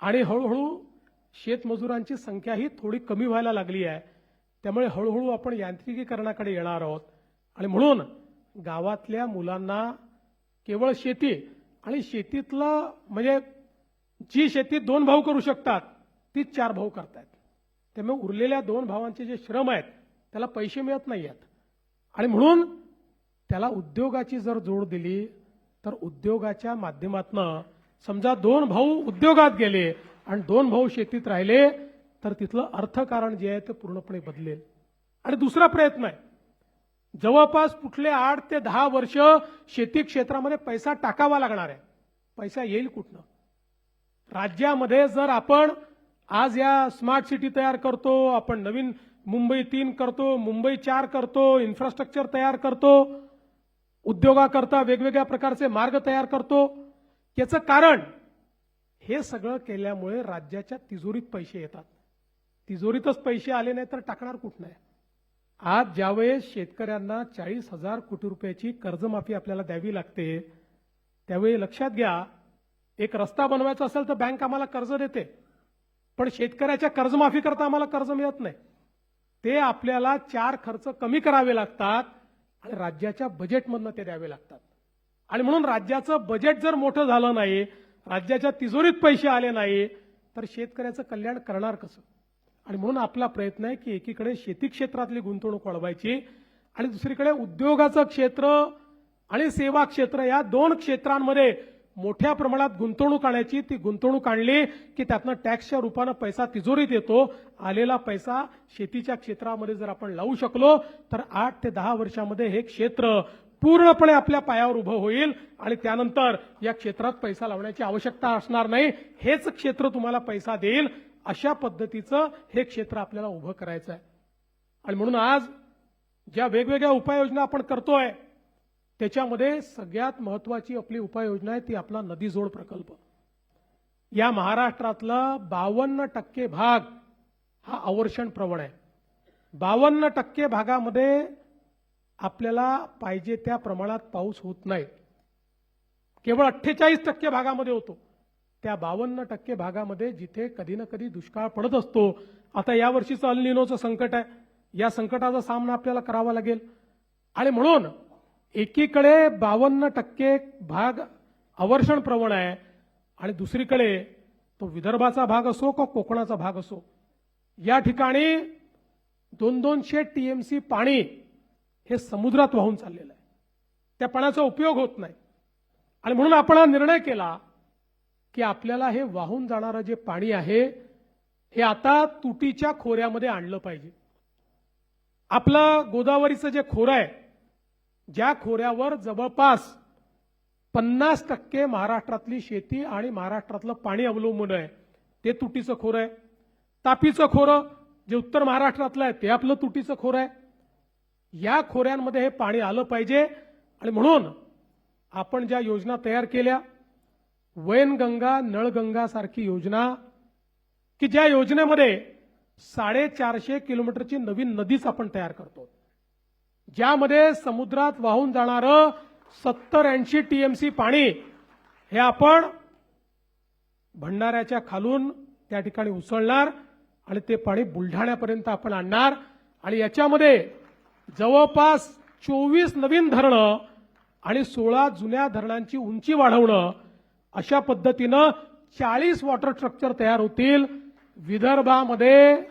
आणि हळूहळू शेतमजुरांची संख्याही थोडी कमी व्हायला लागली आहे. त्यामुळे हळूहळू आपण यांत्रिकीकरणाकडे येणार आहोत आणि म्हणून गावातल्या मुलांना केवळ शेती आणि शेतीतलं म्हणजे जी शेती 2 भाऊ करू शकतात ती 4 भाऊ करतायत. त्यामुळे उरलेल्या 2 भावांचे जे श्रम आहेत त्याला पैसे मिळत नाही आहेत आणि म्हणून त्याला उद्योगाची जर जोड दिली तर उद्योगाच्या माध्यमातून समजा 2 भाऊ उद्योगात गेले आणि 2 भाऊ शेतीत राहिले तर तिथलं अर्थकारण जे आहे ते पूर्णपणे बदलेल. आणि दुसरा प्रयत्न आहे, जवळपास पुढले 8 ते 10 वर्ष शेती क्षेत्रामध्ये पैसा टाकावा लागणार आहे. पैसा येईल कुठनं? राज्यामध्ये जर आपण आज या स्मार्ट सिटी तयार करतो, आपण नवीन मुंबई 3 करतो, मुंबई 4 करतो, इन्फ्रास्ट्रक्चर तयार करतो, उद्योगाकरता वेगवेगळ्या प्रकारचे मार्ग तयार करतो, याचं कारण हे सगळं केल्यामुळे राज्याच्या तिजोरीत पैसे येतात. तिजोरीतच पैसे आले नाही तर टाकणार कुठं नाही. आज ज्यावेळेस शेतकऱ्यांना 40,000 कोटी रुपयाची कर्जमाफी आपल्याला द्यावी लागते त्यावेळी लक्षात घ्या एक रस्ता बनवायचा असेल तर बँक आम्हाला कर्ज देते, पण शेतकऱ्याच्या कर्जमाफी करता आम्हाला कर्ज मिळत नाही. ते आपल्याला 4 खर्च कमी करावे लागतात आणि राज्याच्या बजेटमधनं ते द्यावे लागतात. आणि म्हणून राज्याचं बजेट जर मोठं झालं नाही, राज्याच्या तिजोरीत पैसे आले नाही, तर शेतकऱ्याचं कल्याण करणार कसं? आणि म्हणून आपला प्रयत्न आहे की एकीकडे शेती क्षेत्रातली गुंतवणूक वाढवायची आणि दुसरीकडे उद्योगाचं क्षेत्र आणि सेवा क्षेत्र या 2 क्षेत्रांमध्ये मोठ्या प्रमाणात गुंतवणूक आणायची. ती गुंतवणूक आणली की त्यातनं टॅक्सच्या रूपानं पैसा तिजोरीत येतो. आलेला पैसा शेतीच्या क्षेत्रामध्ये जर आपण लावू शकलो तर 8 ते 10 वर्षामध्ये हे क्षेत्र पूर्णपणे आपल्या पायावर उभं होईल आणि त्यानंतर या क्षेत्रात पैसा लावण्याची आवश्यकता असणार नाही. हेच क्षेत्र तुम्हाला पैसा देईल. अशा पद्धतीचं हे क्षेत्र आपल्याला उभं करायचं आहे. आणि म्हणून आज ज्या वेगवेगळ्या उपाययोजना आपण करतोय त्याच्यामध्ये सगळ्यात महत्वाची आपली उपाययोजना आहे ती आपला नदी जोड प्रकल्प. या महाराष्ट्रातला 52% भाग हा अवर्षण प्रवण आहे. 52% भागामध्ये आपल्याला पाहिजे त्या प्रमाणात पाऊस होत नाही. केवळ 48% भागामध्ये होतो. त्या 52% भागामध्ये जिथे कधी ना कधी दुष्काळ पडत असतो. आता या वर्षीचं अल निनोचं संकट आहे. या संकटाचा सामना आपल्याला करावा लागेल. आणि म्हणून एकीकडे 52% भाग अवर्षण प्रवण आहे आणि दुसरीकडे तो विदर्भाचा भाग असो का कोकणाचा भाग असो, या ठिकाणी 200 टीएमसी पाणी हे समुद्रात वाहून चाललेलं आहे. त्या पाण्याचा उपयोग होत नाही. आणि म्हणून आपण हा निर्णय केला की आपल्याला हे वाहून जाणारं जे पाणी आहे हे आता तुटीच्या खोऱ्यामध्ये आणलं पाहिजे. आपलं गोदावरीचं जे खोरं आहे, ज्या खोऱ्यावर जवळपास 50% महाराष्ट्रातली शेती आणि महाराष्ट्रातलं पाणी अवलंबून आहे, ते तुटीचं खोरं आहे. तापीचं खोरं जे उत्तर महाराष्ट्रातलं आहे ते आपलं तुटीचं खोरं आहे. या खोऱ्यांमध्ये हे पाणी आलं पाहिजे. आणि म्हणून आपण ज्या योजना तयार केल्या, वैनगंगा नळगंगा सारखी योजना, की ज्या योजनेमध्ये 450 किलोमीटरची नवीन नदीच आपण तयार करतो, ज्यामध्ये समुद्रात वाहून जाणारं 70-80 टीएमसी पाणी हे आपण भंडाऱ्याच्या खालून त्या ठिकाणी उसळणार आणि ते पाणी बुलढाण्यापर्यंत आपण आणणार. आणि याच्यामध्ये जवळपास 24 नवीन धरणं आणि 16 जुन्या धरणांची उंची वाढवणं, अशा पद्धतीनं 40 वॉटर स्ट्रक्चर तयार होतील. विदर्भामध्ये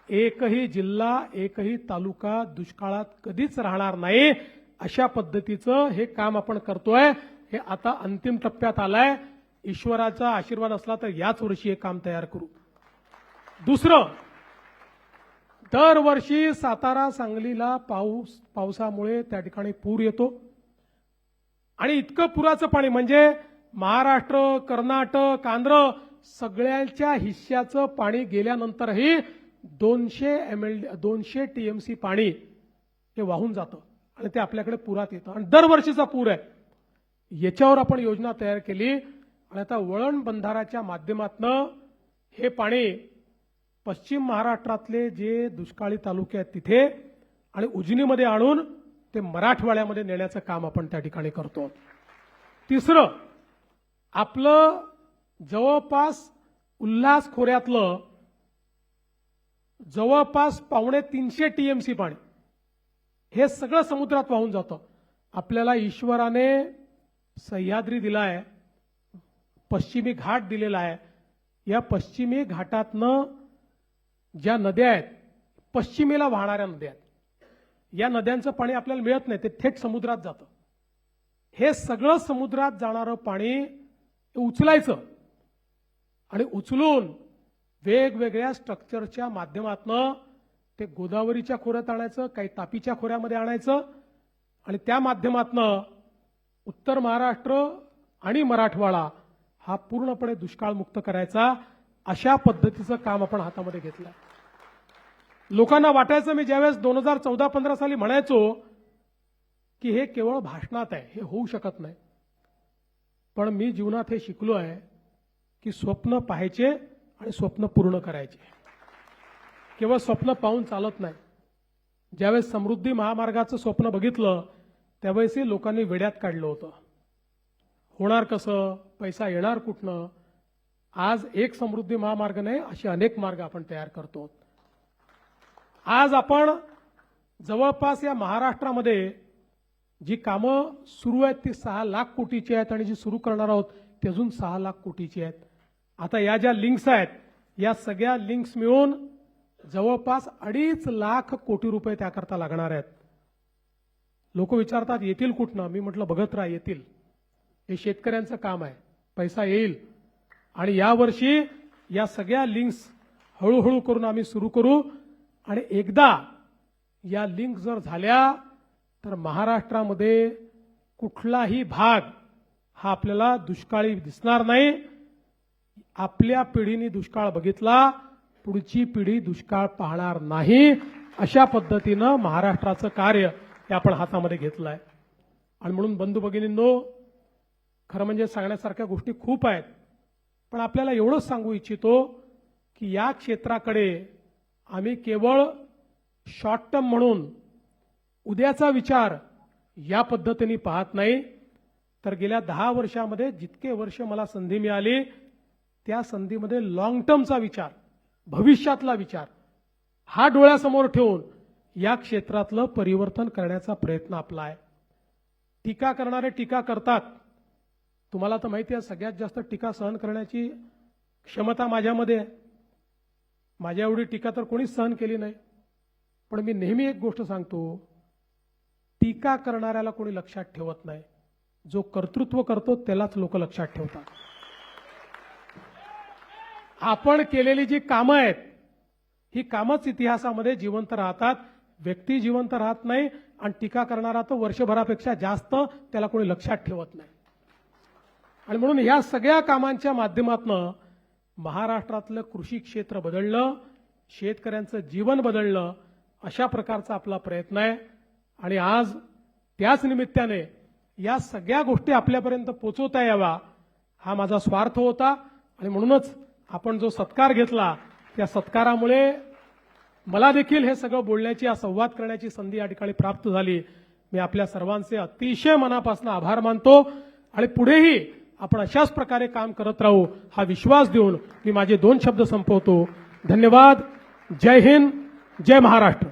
एकही जिल्हा एकही तालुका दुष्काळात कधीच राहणार नाही. अशा पद्धतीचं हे काम आपण करतोय. हे आता अंतिम टप्प्यात आलंय. ईश्वराचा आशीर्वाद असला तर याच वर्षी हे काम तयार करू. दुसरं, दरवर्षी सातारा सांगलीला पावसामुळे त्या ठिकाणी पूर येतो आणि इतकं पुराचं पाणी म्हणजे महाराष्ट्र, कर्नाटक, आंध्र सगळ्यांच्या हिश्श्याचं पाणी गेल्यानंतरही 200 टीएमसी पाणी हे वाहून जातं आणि ते आपल्याकडे पुरात येतं आणि दरवर्षीचा पूर आहे. याच्यावर आपण योजना तयार केली आणि आता वळण बंधाराच्या माध्यमातून हे पाणी पश्चिम महाराष्ट्रातले जे दुष्काळी तालुके आहेत तिथे आणि उजनीमध्ये आणून ते मराठवाड्यामध्ये नेण्याचं काम आपण त्या ठिकाणी करतो. तिसरं, आपलं जवळपास उल्हास खोऱ्यातलं जवळपास 250 टीएमसी पाणी हे सगळं समुद्रात वाहून जातं. आपल्याला ईश्वराने सह्याद्री दिलाय, पश्चिमी घाट दिलेला आहे. या पश्चिमी घाटातनं ज्या नद्या आहेत, पश्चिमेला वाहणाऱ्या नद्या आहेत, या नद्यांचं पाणी आपल्याला मिळत नाही, ते थेट समुद्रात जातं. हे सगळं समुद्रात जाणारं पाणी उचलायचं आणि उचलून वेगवेगळ्या स्ट्रक्चरच्या माध्यमातून ते गोदावरीच्या खोऱ्यात आणायचं, काही तापीच्या खोऱ्यामध्ये आणायचं आणि त्या माध्यमातून उत्तर महाराष्ट्र आणि मराठवाडा हा पूर्णपणे दुष्काळमुक्त करायचा. अशा पद्धतीचं काम आपण हातामध्ये घेतलं. लोकांना वाटायचं, मी ज्यावेळेस 2014-15 साली म्हणायचो की हे केवळ भाषणात आहे, हे होऊ शकत नाही. पण मी जीवनात हे शिकलो आहे की स्वप्न पाहायचे आणि स्वप्न पूर्ण करायचे. केवळ स्वप्न पाहून चालत नाही. ज्यावेळेस समृद्धी महामार्गाचं स्वप्न बघितलं त्यावेळेसही लोकांनी वेड्यात काढलं होतं. होणार कसं, पैसा येणार कुठनं, आज एक समृद्धी महामार्ग नाही, असे अनेक मार्ग आपण तयार करतो. आज आपण जवळपास या महाराष्ट्रामध्ये जी कामं सुरू आहेत ती 6 लाख कोटीची आहेत आणि जी सुरू करणार आहोत ती अजून 6 लाख कोटीची आहेत. आता या ज्या लिंक्स आहेत या सगळ्या लिंक्स मिळून जवळपास 2.5 लाख कोटी रुपये त्याकरता लागणार आहेत. लोक विचारतात येतील कुठनं, मी म्हटलं बघत राहा, येतील. हे शेतकऱ्यांचं काम आहे, पैसा येईल. आणि यावर्षी या सगळ्या लिंक्स हळूहळू करून आम्ही सुरू करू आणि एकदा या लिंक जर झाल्या तर महाराष्ट्रामध्ये कुठलाही भाग हा आपल्याला दुष्काळी दिसणार नाही. आपल्या पिढीने दुष्काळ बघितला, पुढची पिढी दुष्काळ पाहणार नाही. अशा पद्धतीनं महाराष्ट्राचं कार्य हे आपण हातामध्ये घेतलं आहे. आणि म्हणून बंधू भगिनींनो, खरं म्हणजे सांगण्यासारख्या गोष्टी खूप आहेत, पण आपल्याला एवढंच सांगू इच्छितो की या क्षेत्राकडे आम्ही केवळ शॉर्ट टर्म म्हणून उद्याचा विचार या पद्धतीने पाहत नाही, तर गेल्या 10 वर्षामध्ये जितके वर्ष मला संधी मिळाली त्या संधीमध्ये लॉंग टर्मचा विचार, भविष्यातला विचार हा डोळ्यासमोर ठेवून या क्षेत्रातलं परिवर्तन करण्याचा प्रयत्न आपला आहे. टीका करणारे टीका करतात. तुम्हाला तर माहिती आहे सगळ्यात जास्त टीका सहन करण्याची क्षमता माझ्यामध्ये आहे. माझ्या एवढी टीका तर कोणीच सहन केली नाही. पण मी नेहमी एक गोष्ट सांगतो, टीका करणाऱ्याला कोणी लक्षात ठेवत नाही, जो कर्तृत्व करतो त्यालाच लोक लक्षात ठेवतात. आपण केलेली जी कामं आहेत ही कामच इतिहासामध्ये जिवंत राहतात. व्यक्ती जिवंत राहत नाही आणि टीका करणारा तो वर्षभरापेक्षा जास्त त्याला कोणी लक्षात ठेवत नाही. आणि म्हणून या सगळ्या कामांच्या माध्यमातून महाराष्ट्रातलं कृषी क्षेत्र बदललं, शेतकऱ्यांचं जीवन बदललं, अशा प्रकारचा आपला प्रयत्न आहे. आणि आज त्याच निमित्ताने या सगळ्या गोष्टी आपल्यापर्यंत पोहोचवता यावा हा माझा स्वार्थ होता. आणि म्हणूनच आपण जो सत्कार घेतला त्या सत्कारामुळे मला देखील हे सगळं बोलण्याची, हा संवाद करण्याची संधी या ठिकाणी प्राप्त झाली. मी आपल्या सर्वांचे अतिशय मनापासून आभार मानतो आणि पुढेही आपण अशाच प्रकारे काम करत राहू हा विश्वास देऊन मी माझे 2 शब्द संपवतो. धन्यवाद. जय हिंद, जय महाराष्ट्र.